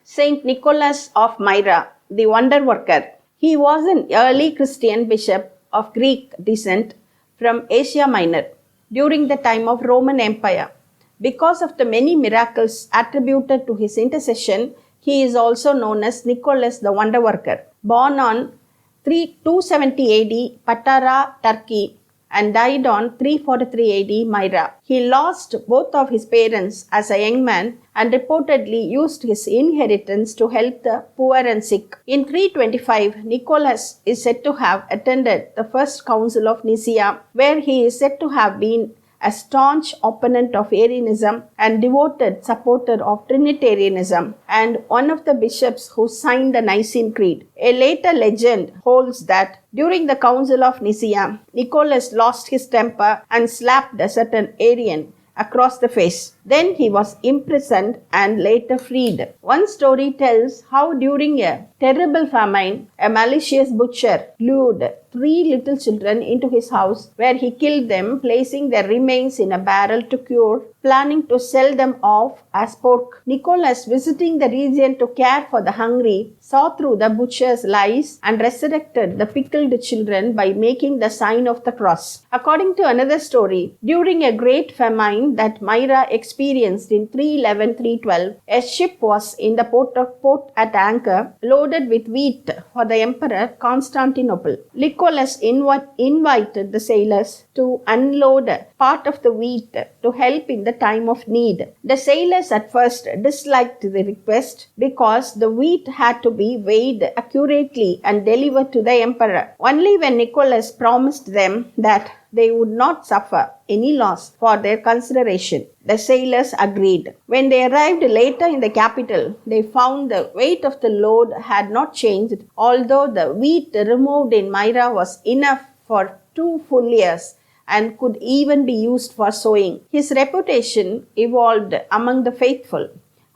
Saint Nicholas of Myra, the wonder worker. He was an early Christian bishop of Greek descent from Asia Minor during the time of Roman Empire. Because of the many miracles attributed to his intercession, he is also known as Nicholas the Wonder Worker. Born on 270 AD, Patara, Turkey, and died on 343 AD, Myra. He lost both of his parents as a young man and reportedly used his inheritance to help the poor and sick. In 325, Nicholas is said to have attended the First Council of Nicaea, where he is said to have been a staunch opponent of Arianism and devoted supporter of Trinitarianism, and one of the bishops who signed the Nicene Creed. A later legend holds that during the Council of Nicaea, Nicholas lost his temper and slapped a certain Arian across the face. Then he was imprisoned and later freed. One story tells how during a terrible famine, a malicious butcher lured 3 little children into his house, where he killed them, placing their remains in a barrel to cure, planning to sell them off as pork. Nicholas, visiting the region to care for the hungry, saw through the butcher's lies and resurrected the pickled children by making the sign of the cross. According to another story, during a great famine that Myra experienced in 311-312, a ship was in the port at anchor, loaded with wheat for the emperor Constantinople. Nicholas invited the sailors to unload part of the wheat to help in the time of need. The sailors at first disliked the request because the wheat had to be weighed accurately and delivered to the emperor. Only when Nicholas promised them that they would not suffer any loss for their consideration, the sailors agreed. When they arrived later in the capital, they found the weight of the load had not changed, although the wheat removed in Myra was enough for 2 full years and could even be used for sowing. His reputation evolved among the faithful,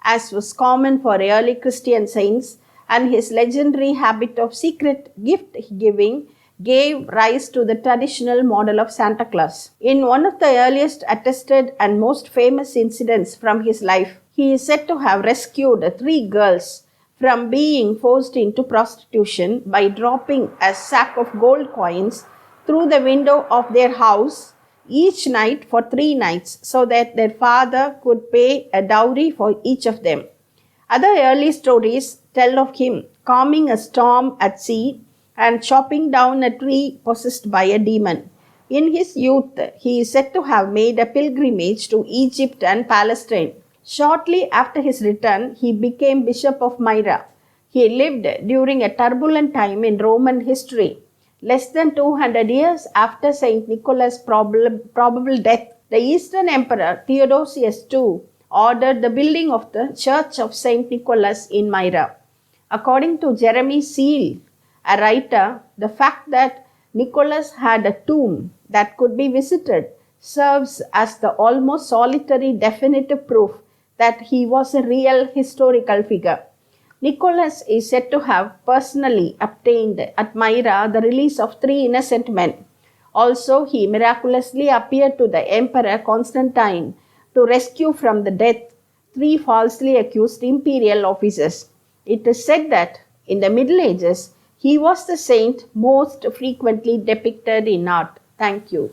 as was common for early Christian saints, and his legendary habit of secret gift giving gave rise to the traditional model of Santa Claus. In one of the earliest attested and most famous incidents from his life, he is said to have rescued 3 girls from being forced into prostitution by dropping a sack of gold coins through the window of their house each night for 3 nights, so that their father could pay a dowry for each of them. Other early stories tell of him calming a storm at sea and chopping down a tree possessed by a demon. In his youth, he is said to have made a pilgrimage to Egypt and Palestine. Shortly after his return, he became Bishop of Myra. He lived during a turbulent time in Roman history. Less than 200 years after Saint Nicholas' probable death, the Eastern Emperor Theodosius II ordered the building of the Church of Saint Nicholas in Myra. According to Jeremy Seal, a writer, the fact that Nicholas had a tomb that could be visited serves as the almost solitary definitive proof that he was a real historical figure. Nicholas is said to have personally obtained at Myra the release of 3 innocent men. Also, he miraculously appeared to the Emperor Constantine to rescue from the death 3 falsely accused imperial officers. It is said that in the Middle Ages, he was the saint most frequently depicted in art. Thank you.